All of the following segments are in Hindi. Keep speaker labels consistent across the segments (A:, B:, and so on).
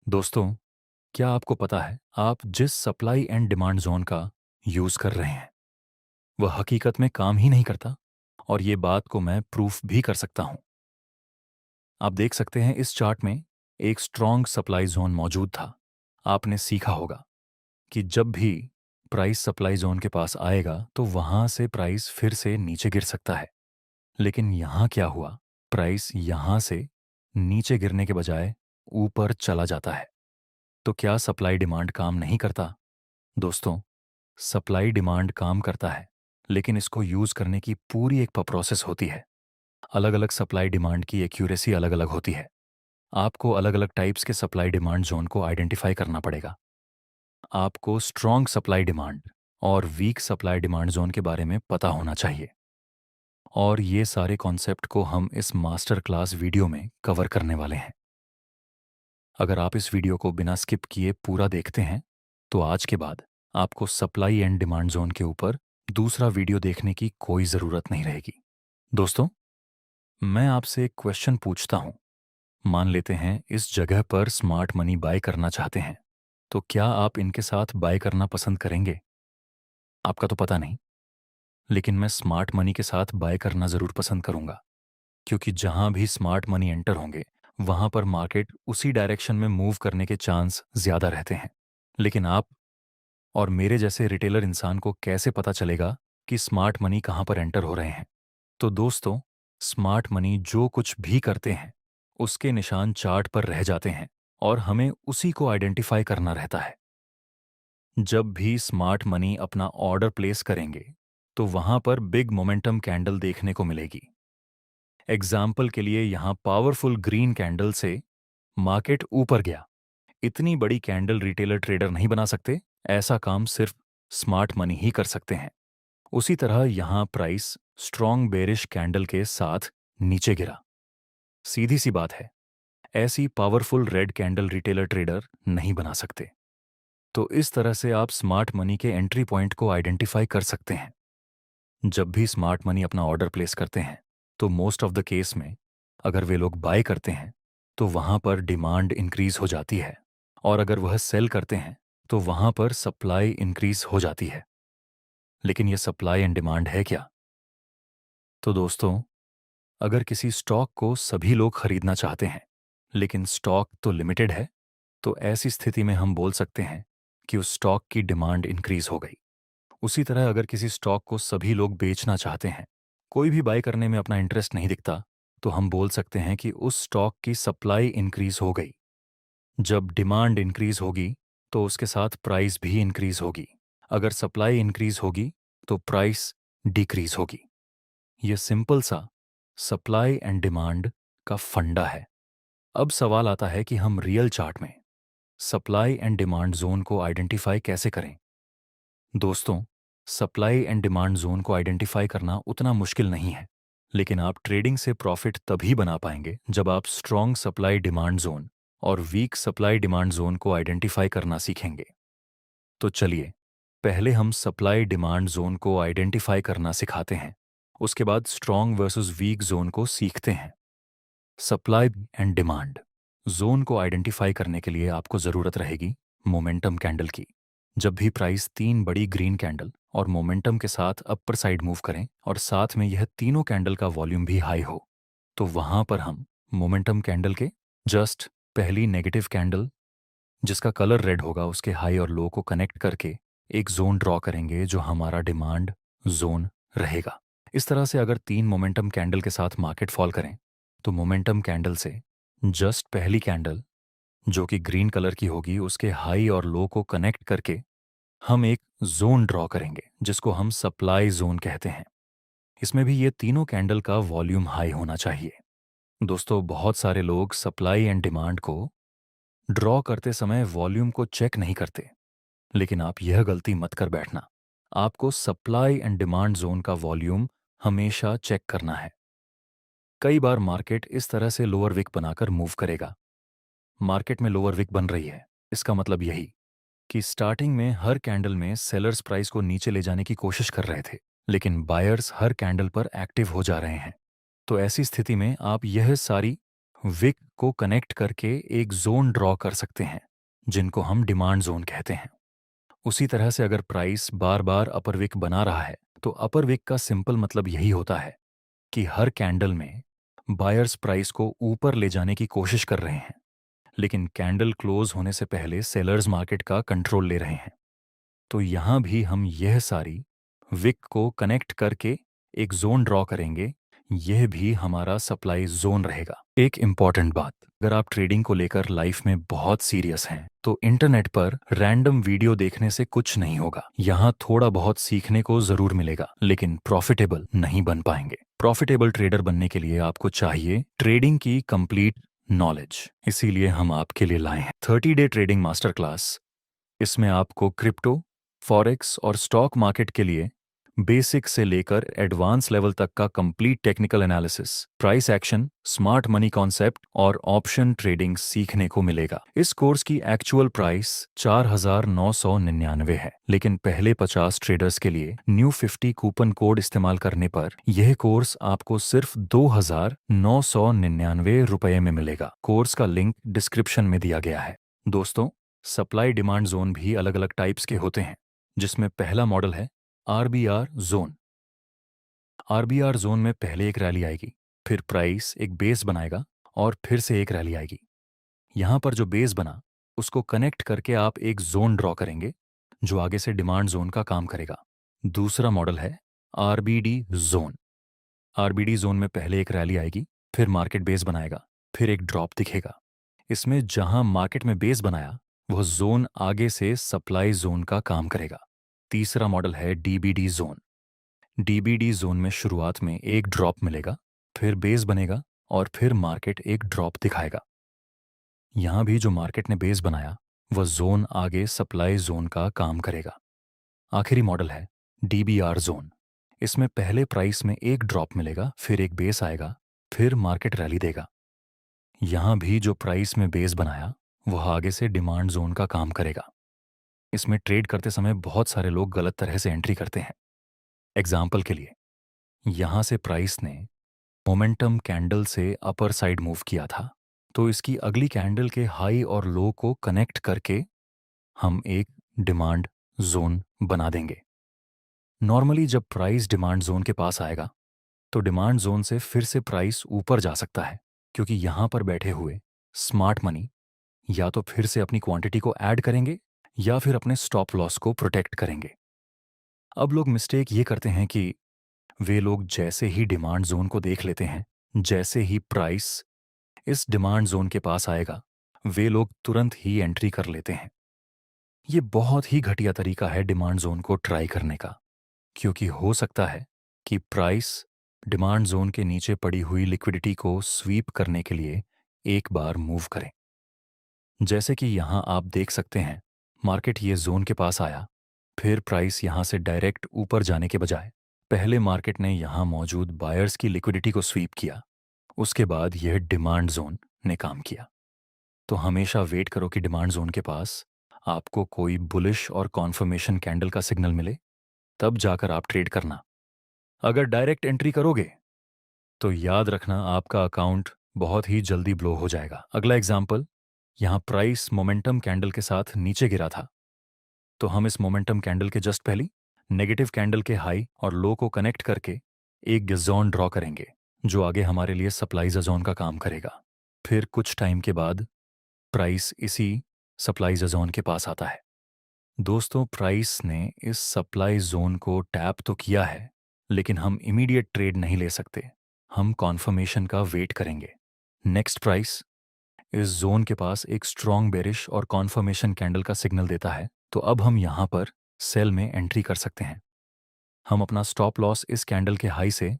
A: दोस्तों, क्या आपको पता है आप जिस सप्लाई एंड डिमांड जोन का यूज कर रहे हैं वह हकीकत में काम ही नहीं करता। और ये बात को मैं प्रूफ भी कर सकता हूं। आप देख सकते हैं इस चार्ट में एक स्ट्रॉन्ग सप्लाई जोन मौजूद था। आपने सीखा होगा कि जब भी प्राइस सप्लाई जोन के पास आएगा तो वहां से प्राइस फिर से नीचे गिर सकता है। लेकिन यहां क्या हुआ? प्राइस यहां से नीचे गिरने के बजाय ऊपर चला जाता है। तो क्या सप्लाई डिमांड काम नहीं करता? दोस्तों, सप्लाई डिमांड काम करता है, लेकिन इसको यूज करने की पूरी एक प्रोसेस होती है। अलग अलग सप्लाई डिमांड की एक्यूरेसी अलग अलग होती है। आपको अलग अलग टाइप्स के सप्लाई डिमांड जोन को आइडेंटिफाई करना पड़ेगा। आपको स्ट्रॉन्ग सप्लाई डिमांड और वीक सप्लाई डिमांड जोन के बारे में पता होना चाहिए। और ये सारे कॉन्सेप्ट को हम इस मास्टर क्लास वीडियो में कवर करने वाले हैं। अगर आप इस वीडियो को बिना स्किप किए पूरा देखते हैं तो आज के बाद आपको सप्लाई एंड डिमांड जोन के ऊपर दूसरा वीडियो देखने की कोई ज़रूरत नहीं रहेगी। दोस्तों, मैं आपसे एक क्वेश्चन पूछता हूं। मान लेते हैं इस जगह पर स्मार्ट मनी बाय करना चाहते हैं, तो क्या आप इनके साथ बाय करना पसंद करेंगे? आपका तो पता नहीं, लेकिन मैं स्मार्ट मनी के साथ बाय करना ज़रूर पसंद करूंगा। क्योंकि जहां भी स्मार्ट मनी एंटर होंगे वहां पर मार्केट उसी डायरेक्शन में मूव करने के चांस ज़्यादा रहते हैं। लेकिन आप और मेरे जैसे रिटेलर इंसान को कैसे पता चलेगा कि स्मार्ट मनी कहां पर एंटर हो रहे हैं? तो दोस्तों, स्मार्ट मनी जो कुछ भी करते हैं उसके निशान चार्ट पर रह जाते हैं और हमें उसी को आइडेंटिफाई करना रहता है। जब भी स्मार्ट मनी अपना ऑर्डर प्लेस करेंगे तो वहां पर बिग मोमेंटम कैंडल देखने को मिलेगी। एग्जाम्पल के लिए यहां पावरफुल ग्रीन कैंडल से मार्केट ऊपर गया। इतनी बड़ी कैंडल रिटेलर ट्रेडर नहीं बना सकते। ऐसा काम सिर्फ स्मार्ट मनी ही कर सकते हैं। उसी तरह यहां प्राइस स्ट्रॉन्ग बेरिश कैंडल के साथ नीचे गिरा। सीधी सी बात है, ऐसी powerful red candle retailer trader नहीं बना सकते। तो इस तरह से आप स्मार्ट मनी के एंट्री पॉइंट को आइडेंटिफाई कर सकते हैं। जब भी स्मार्ट मनी अपना ऑर्डर प्लेस करते हैं तो मोस्ट ऑफ द केस में अगर वे लोग बाय करते हैं तो वहां पर डिमांड इंक्रीज हो जाती है, और अगर वह सेल करते हैं तो वहां पर सप्लाई इंक्रीज हो जाती है। लेकिन यह सप्लाई एंड डिमांड है क्या? तो दोस्तों, अगर किसी स्टॉक को सभी लोग खरीदना चाहते हैं लेकिन स्टॉक तो लिमिटेड है, तो ऐसी स्थिति में हम बोल सकते हैं कि उस स्टॉक की डिमांड इंक्रीज हो गई। उसी तरह अगर किसी स्टॉक को सभी लोग बेचना चाहते हैं, कोई भी बाय करने में अपना इंटरेस्ट नहीं दिखता, तो हम बोल सकते हैं कि उस स्टॉक की सप्लाई इंक्रीज हो गई। जब डिमांड इंक्रीज होगी तो उसके साथ प्राइस भी इंक्रीज होगी। अगर सप्लाई इंक्रीज होगी तो प्राइस डिक्रीज होगी। यह सिंपल सा सप्लाई एंड डिमांड का फंडा है। अब सवाल आता है कि हम रियल चार्ट में सप्लाई एंड डिमांड जोन को आइडेंटिफाई कैसे करें? दोस्तों, सप्लाई एंड डिमांड जोन को आइडेंटिफाई करना उतना मुश्किल नहीं है, लेकिन आप ट्रेडिंग से प्रॉफिट तभी बना पाएंगे जब आप स्ट्रॉन्ग सप्लाई डिमांड जोन और वीक सप्लाई डिमांड जोन को आइडेंटिफाई करना सीखेंगे। तो चलिए, पहले हम सप्लाई डिमांड जोन को आइडेंटिफाई करना सिखाते हैं। उसके बाद स्ट्रॉन्ग वर्सेस वीक जोन को सीखते हैं। सप्लाई एंड डिमांड जोन को आइडेंटिफाई करने के लिए आपको ज़रूरत रहेगी मोमेंटम कैंडल की। जब भी प्राइस तीन बड़ी ग्रीन कैंडल और मोमेंटम के साथ अपर साइड मूव करें और साथ में यह तीनों कैंडल का वॉल्यूम भी हाई हो, तो वहां पर हम मोमेंटम कैंडल के जस्ट पहली नेगेटिव कैंडल जिसका कलर रेड होगा उसके हाई और लो को कनेक्ट करके एक जोन ड्रॉ करेंगे जो हमारा डिमांड जोन रहेगा। इस तरह से अगर तीन मोमेंटम कैंडल के साथ मार्केट फॉल करें तो मोमेंटम कैंडल से जस्ट पहली कैंडल जो कि ग्रीन कलर की होगी उसके हाई और लो को कनेक्ट करके हम एक जोन ड्रॉ करेंगे जिसको हम सप्लाई जोन कहते हैं। इसमें भी ये तीनों कैंडल का वॉल्यूम हाई होना चाहिए। दोस्तों, बहुत सारे लोग सप्लाई एंड डिमांड को ड्रॉ करते समय वॉल्यूम को चेक नहीं करते, लेकिन आप यह गलती मत कर बैठना। आपको सप्लाई एंड डिमांड जोन का वॉल्यूम हमेशा चेक करना है। कई बार मार्केट इस तरह से लोअर विक बनाकर मूव करेगा। मार्केट में लोअर विक बन रही है, इसका मतलब यही कि स्टार्टिंग में हर कैंडल में सेलर्स प्राइस को नीचे ले जाने की कोशिश कर रहे थे, लेकिन बायर्स हर कैंडल पर एक्टिव हो जा रहे हैं। तो ऐसी स्थिति में आप यह सारी विक को कनेक्ट करके एक जोन ड्रॉ कर सकते हैं जिनको हम डिमांड जोन कहते हैं। उसी तरह से अगर प्राइस बार बार अपर विक बना रहा है तो अपर विक का सिंपल मतलब यही होता है कि हर कैंडल में बायर्स प्राइस को ऊपर ले जाने की कोशिश कर रहे हैं, लेकिन कैंडल क्लोज होने से पहले सेलर्स मार्केट का कंट्रोल ले रहे हैं। तो यहां भी हम यह सारी विक को कनेक्ट करके एक जोन ड्रॉ करेंगे। यह भी हमारा सप्लाई जोन रहेगा। एक इंपॉर्टेंट बात, अगर आप ट्रेडिंग को लेकर लाइफ में बहुत सीरियस हैं तो इंटरनेट पर रैंडम वीडियो देखने से कुछ नहीं होगा। यहाँ थोड़ा बहुत सीखने को जरूर मिलेगा, लेकिन प्रॉफिटेबल नहीं बन पाएंगे। प्रॉफिटेबल ट्रेडर बनने के लिए आपको चाहिए ट्रेडिंग की कंप्लीट नॉलेज। इसीलिए हम आपके लिए लाए हैं 30 डे ट्रेडिंग मास्टर क्लास। इसमें आपको क्रिप्टो, फॉरेक्स और स्टॉक मार्केट के लिए बेसिक से लेकर एडवांस लेवल तक का complete technical analysis, price action, smart money concept और ऑप्शन ट्रेडिंग सीखने को मिलेगा। इस कोर्स की एक्चुअल प्राइस 4,999 है, लेकिन पहले 50 ट्रेडर्स के लिए न्यू 50 कूपन कोड इस्तेमाल करने पर यह कोर्स आपको सिर्फ 2,999 रुपए में मिलेगा। कोर्स का लिंक डिस्क्रिप्शन में दिया गया है। दोस्तों, सप्लाई डिमांड जोन भी अलग अलग टाइप्स के होते हैं, जिसमें पहला मॉडल है आरबीआर जोन। आरबीआर जोन में पहले एक रैली आएगी, फिर प्राइस एक बेस बनाएगा और फिर से एक रैली आएगी। यहां पर जो बेस बना उसको कनेक्ट करके आप एक जोन ड्रॉ करेंगे जो आगे से डिमांड जोन का काम करेगा। दूसरा मॉडल है आरबीडी जोन। आरबीडी जोन में पहले एक रैली आएगी, फिर मार्केट बेस बनाएगा, फिर एक ड्रॉप दिखेगा। इसमें जहां मार्केट में बेस बनाया वह जोन आगे से सप्लाई जोन का काम करेगा। तीसरा मॉडल है डीबीडी जोन। डीबीडी जोन में शुरुआत में एक ड्रॉप मिलेगा, फिर बेस बनेगा और फिर मार्केट एक ड्रॉप दिखाएगा। यहां भी जो मार्केट ने बेस बनाया वह जोन आगे सप्लाई जोन का काम करेगा। आखिरी मॉडल है डीबीआर जोन। इसमें पहले प्राइस में एक ड्रॉप मिलेगा, फिर एक बेस आएगा, फिर मार्केट रैली देगा। यहां भी जो प्राइस में बेस बनाया वह आगे से डिमांड जोन का काम करेगा। इसमें ट्रेड करते समय बहुत सारे लोग गलत तरह से एंट्री करते हैं। एग्जाम्पल के लिए, यहां से प्राइस ने मोमेंटम कैंडल से अपर साइड मूव किया था, तो इसकी अगली कैंडल के हाई और लो को कनेक्ट करके हम एक डिमांड जोन बना देंगे। नॉर्मली जब प्राइस डिमांड जोन के पास आएगा तो डिमांड जोन से फिर से प्राइस ऊपर जा सकता है, क्योंकि यहां पर बैठे हुए स्मार्ट मनी या तो फिर से अपनी क्वांटिटी को ऐड करेंगे या फिर अपने स्टॉप लॉस को प्रोटेक्ट करेंगे। अब लोग मिस्टेक ये करते हैं कि वे लोग जैसे ही डिमांड जोन को देख लेते हैं, जैसे ही प्राइस इस डिमांड जोन के पास आएगा, वे लोग तुरंत ही एंट्री कर लेते हैं। ये बहुत ही घटिया तरीका है डिमांड जोन को ट्राई करने का, क्योंकि हो सकता है कि प्राइस डिमांड जोन के नीचे पड़ी हुई लिक्विडिटी को स्वीप करने के लिए एक बार मूव करे। जैसे कि यहां आप देख सकते हैं, मार्केट ये जोन के पास आया, फिर प्राइस यहां से डायरेक्ट ऊपर जाने के बजाय पहले मार्केट ने यहां मौजूद बायर्स की लिक्विडिटी को स्वीप किया, उसके बाद यह डिमांड जोन ने काम किया। तो हमेशा वेट करो कि डिमांड जोन के पास आपको कोई बुलिश और कॉन्फर्मेशन कैंडल का सिग्नल मिले, तब जाकर आप ट्रेड करना। अगर डायरेक्ट एंट्री करोगे तो याद रखना आपका अकाउंट बहुत ही जल्दी ब्लो हो जाएगा। अगला एग्जाम्पल, यहां प्राइस मोमेंटम कैंडल के साथ नीचे गिरा था, तो हम इस मोमेंटम कैंडल के जस्ट पहले नेगेटिव कैंडल के हाई और लो को कनेक्ट करके एक जोन ड्रॉ करेंगे जो आगे हमारे लिए सप्लाई जोन का काम करेगा। फिर कुछ टाइम के बाद प्राइस इसी सप्लाई जोन के पास आता है। दोस्तों, प्राइस ने इस सप्लाई जोन को टैप तो किया है, लेकिन हम इमीडिएट ट्रेड नहीं ले सकते। हम कॉन्फर्मेशन का वेट करेंगे। नेक्स्ट प्राइस इस जोन के पास एक स्ट्रॉन्ग बेरिश और कॉन्फर्मेशन कैंडल का सिग्नल देता है, तो अब हम यहां पर सेल में एंट्री कर सकते हैं। हम अपना स्टॉप लॉस इस कैंडल के हाई से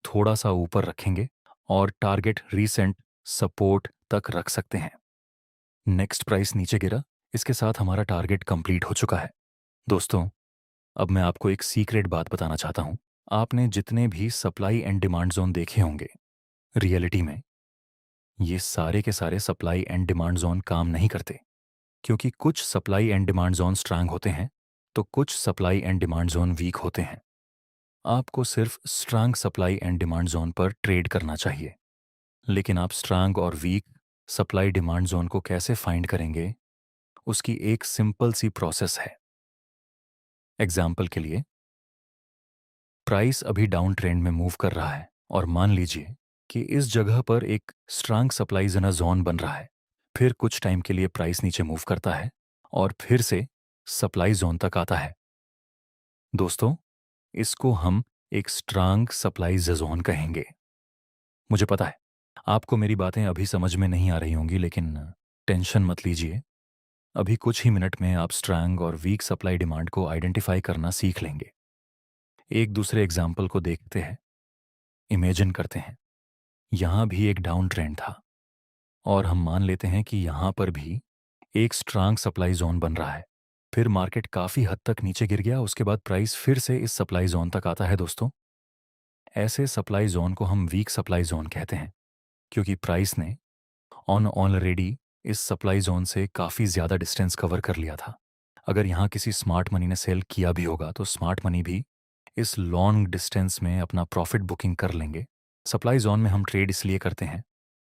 A: थोड़ा सा ऊपर रखेंगे और टारगेट रीसेंट सपोर्ट तक रख सकते हैं। नेक्स्ट प्राइस नीचे गिरा, इसके साथ हमारा टारगेट कंप्लीट हो चुका है। दोस्तों, अब मैं आपको एक सीक्रेट बात बताना चाहता हूं। आपने जितने भी सप्लाई एंड डिमांड जोन देखे होंगे, रियलिटी में ये सारे के सारे सप्लाई एंड डिमांड जोन काम नहीं करते, क्योंकि कुछ supply and demand zone strong होते हैं तो कुछ supply and demand zone weak होते हैं। आपको सिर्फ strong supply and demand zone पर ट्रेड करना चाहिए, लेकिन आप स्ट्रांग और वीक सप्लाई डिमांड जोन को कैसे फाइंड करेंगे, उसकी एक सिंपल सी प्रोसेस है। एग्जाम्पल के लिए, प्राइस अभी डाउन ट्रेंड में मूव कर रहा है और मान लीजिए कि इस जगह पर एक स्ट्रांग सप्लाई जोन बन रहा है। फिर कुछ टाइम के लिए प्राइस नीचे मूव करता है और फिर से सप्लाई जोन तक आता है। दोस्तों, इसको हम एक स्ट्रांग सप्लाई जोन कहेंगे। मुझे पता है आपको मेरी बातें अभी समझ में नहीं आ रही होंगी, लेकिन टेंशन मत लीजिए। अभी कुछ ही मिनट में आप स्ट्रांग और वीक सप्लाई डिमांड को आइडेंटिफाई करना सीख लेंगे। एक दूसरे एग्जाम्पल को देखते हैं। इमेजिन करते हैं, यहां भी एक डाउन ट्रेंड था और हम मान लेते हैं कि यहां पर भी एक स्ट्रांग सप्लाई जोन बन रहा है। फिर मार्केट काफी हद तक नीचे गिर गया, उसके बाद प्राइस फिर से इस सप्लाई जोन तक आता है। दोस्तों, ऐसे सप्लाई जोन को हम वीक सप्लाई जोन कहते हैं, क्योंकि प्राइस ने ऑलरेडी इस सप्लाई जोन से काफी ज्यादा डिस्टेंस कवर कर लिया था। अगर यहां किसी स्मार्ट मनी ने सेल किया भी होगा तो स्मार्ट मनी भी इस लॉन्ग डिस्टेंस में अपना प्रॉफिट बुकिंग कर लेंगे। सप्लाई जोन में हम ट्रेड इसलिए करते हैं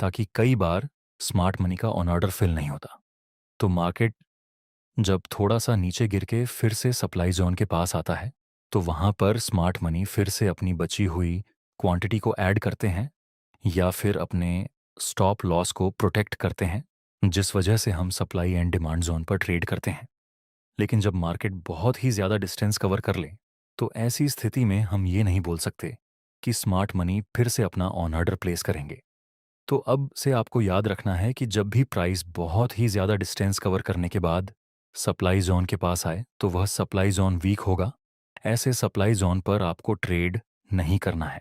A: ताकि कई बार स्मार्ट मनी का ऑन ऑर्डर फिल नहीं होता। तो मार्केट जब थोड़ा सा नीचे गिर के फिर से सप्लाई जोन के पास आता है, तो वहां पर स्मार्ट मनी फिर से अपनी बची हुई क्वांटिटी को ऐड करते हैं या फिर अपने स्टॉप लॉस को प्रोटेक्ट करते हैं, जिस वजह से हम सप्लाई एंड डिमांड जोन पर ट्रेड करते हैं। लेकिन जब मार्केट बहुत ही ज़्यादा डिस्टेंस कवर कर ले, तो ऐसी स्थिति में हम ये नहीं बोल सकते कि स्मार्ट मनी फिर से अपना ऑन ऑर्डर प्लेस करेंगे। तो अब से आपको याद रखना है कि जब भी प्राइस बहुत ही ज़्यादा डिस्टेंस कवर करने के बाद सप्लाई जोन के पास आए, तो वह सप्लाई जोन वीक होगा। ऐसे सप्लाई जोन पर आपको ट्रेड नहीं करना है।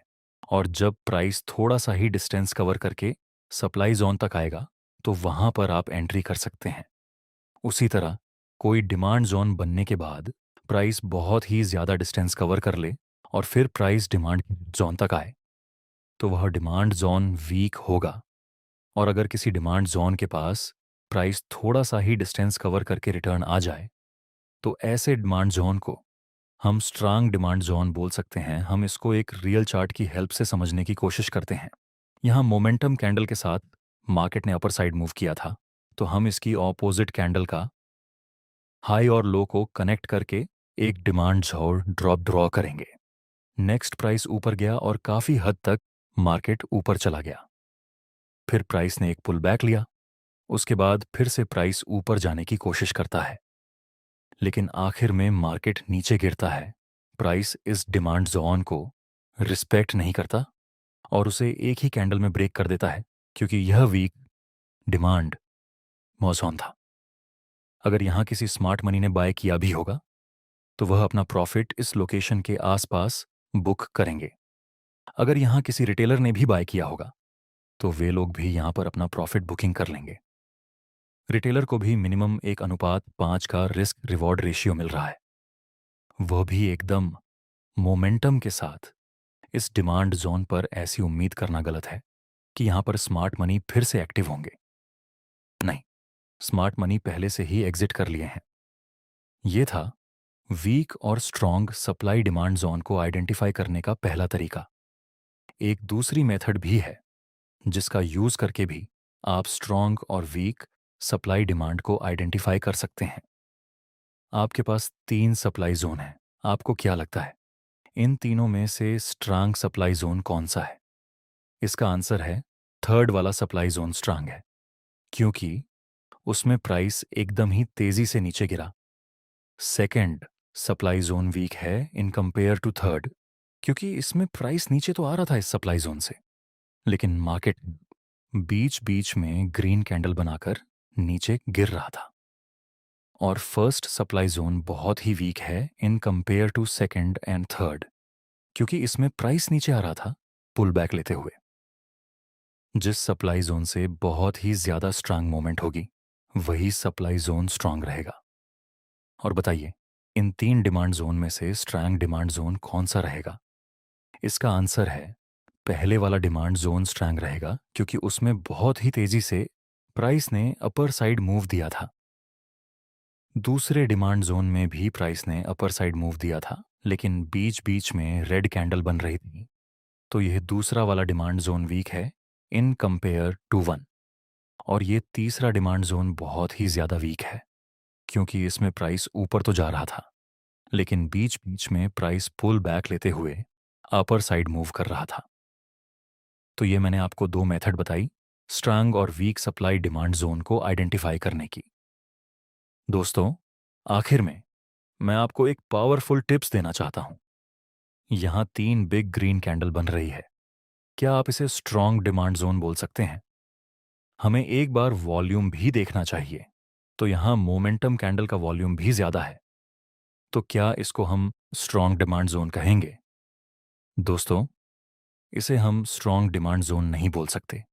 A: और जब प्राइस थोड़ा सा ही डिस्टेंस कवर करके सप्लाई जोन तक आएगा, तो वहां पर आप एंट्री कर सकते हैं। उसी तरह कोई डिमांड जोन बनने के बाद प्राइस बहुत ही ज़्यादा डिस्टेंस कवर कर ले और फिर प्राइस डिमांड जोन तक आए, तो वह डिमांड जोन वीक होगा। और अगर किसी डिमांड जोन के पास प्राइस थोड़ा सा ही डिस्टेंस कवर करके रिटर्न आ जाए, तो ऐसे डिमांड जोन को हम स्ट्रांग डिमांड जोन बोल सकते हैं। हम इसको एक रियल चार्ट की हेल्प से समझने की कोशिश करते हैं। यहाँ मोमेंटम कैंडल के साथ मार्केट ने अपर साइड मूव किया था, तो हम इसकी ऑपोजिट कैंडल का हाई और लो को कनेक्ट करके एक डिमांड जोन ड्रॉ करेंगे। नेक्स्ट प्राइस ऊपर गया और काफी हद तक मार्केट ऊपर चला गया। फिर प्राइस ने एक पुल बैक लिया, उसके बाद फिर से प्राइस ऊपर जाने की कोशिश करता है, लेकिन आखिर में मार्केट नीचे गिरता है। प्राइस इस डिमांड जोन को रिस्पेक्ट नहीं करता और उसे एक ही कैंडल में ब्रेक कर देता है, क्योंकि यह वीक डिमांड जोन था। अगर यहां किसी स्मार्ट मनी ने बाय किया भी होगा, तो वह अपना प्रॉफिट इस लोकेशन के आसपास बुक करेंगे। अगर यहां किसी रिटेलर ने भी बाय किया होगा, तो वे लोग भी यहां पर अपना प्रॉफिट बुकिंग कर लेंगे। रिटेलर को भी मिनिमम 1:5 का रिस्क रिवॉर्ड रेशियो मिल रहा है। वह भी एकदम मोमेंटम के साथ इस डिमांड जोन पर ऐसी उम्मीद करना गलत है कि यहां पर स्मार्ट मनी फिर से एक्टिव होंगे। नहीं, स्मार्ट मनी पहले से ही एग्जिट कर लिए हैं। यह था वीक और स्ट्रॉन्ग सप्लाई डिमांड जोन को आइडेंटिफाई करने का पहला तरीका। एक दूसरी मेथड भी है जिसका यूज करके भी आप स्ट्रॉन्ग और वीक सप्लाई डिमांड को आइडेंटिफाई कर सकते हैं। आपके पास 3 सप्लाई जोन हैं। आपको क्या लगता है, इन तीनों में से स्ट्रांग सप्लाई जोन कौन सा है? इसका आंसर है थर्ड वाला सप्लाई जोन स्ट्रांग है, क्योंकि उसमें प्राइस एकदम ही तेजी से नीचे गिरा। सेकंड सप्लाई जोन वीक है इन कंपेयर टू थर्ड, क्योंकि इसमें प्राइस नीचे तो आ रहा था इस सप्लाई जोन से, लेकिन मार्केट बीच बीच में ग्रीन कैंडल बनाकर नीचे गिर रहा था। और फर्स्ट सप्लाई जोन बहुत ही वीक है in compare to second and third, क्योंकि इसमें प्राइस नीचे आ रहा था पुल बैक लेते हुए। जिस सप्लाई जोन से बहुत ही ज्यादा स्ट्रांग मोमेंट होगी, वही सप्लाई जोन स्ट्रांग रहेगा। और बताइए, इन 3 डिमांड जोन में से स्ट्रांग डिमांड जोन कौन सा रहेगा? इसका आंसर है पहले वाला डिमांड जोन स्ट्रांग रहेगा, क्योंकि उसमें बहुत ही तेजी से प्राइस ने अपर साइड मूव दिया था। दूसरे डिमांड जोन में भी प्राइस ने अपर साइड मूव दिया था, लेकिन बीच बीच में रेड कैंडल बन रही थी। तो यह दूसरा वाला डिमांड जोन वीक है इन कंपेयर टू वन। और ये तीसरा डिमांड जोन बहुत ही ज़्यादा वीक है, क्योंकि इसमें प्राइस ऊपर तो जा रहा था, लेकिन बीच बीच में प्राइस पुल बैक लेते हुए अपर साइड मूव कर रहा था। तो ये मैंने आपको दो मेथड बताई स्ट्रांग और वीक सप्लाई डिमांड जोन को आइडेंटिफाई करने की। दोस्तों, आखिर में मैं आपको एक पावरफुल टिप्स देना चाहता हूं। यहां 3 बिग ग्रीन कैंडल बन रही है। क्या आप इसे स्ट्रांग डिमांड जोन बोल सकते हैं? हमें एक बार वॉल्यूम भी देखना चाहिए। तो यहां मोमेंटम कैंडल का वॉल्यूम भी ज्यादा है। तो क्या इसको हम स्ट्रांग डिमांड जोन कहेंगे? दोस्तों, इसे हम स्ट्रांग डिमांड जोन नहीं बोल सकते,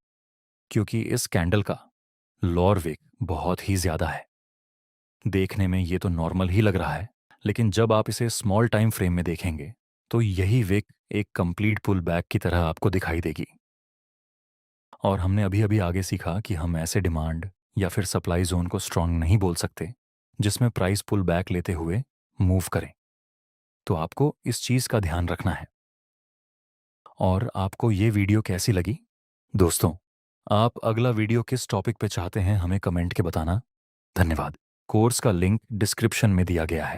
A: क्योंकि इस कैंडल का लोअर विक बहुत ही ज्यादा है। देखने में ये तो नॉर्मल ही लग रहा है, लेकिन जब आप इसे स्मॉल टाइम फ्रेम में देखेंगे तो यही विक एक कंप्लीट पुल बैक की तरह आपको दिखाई देगी। और हमने अभी अभी आगे सीखा कि हम ऐसे डिमांड या फिर सप्लाई जोन को स्ट्रांग नहीं बोल सकते जिसमें प्राइस पुल बैक लेते हुए मूव करें। तो आपको इस चीज का ध्यान रखना है। और आपको ये वीडियो कैसी लगी? दोस्तों, आप अगला वीडियो किस टॉपिक पे चाहते हैं हमें कमेंट के बताना। धन्यवाद। कोर्स का लिंक डिस्क्रिप्शन में दिया गया है।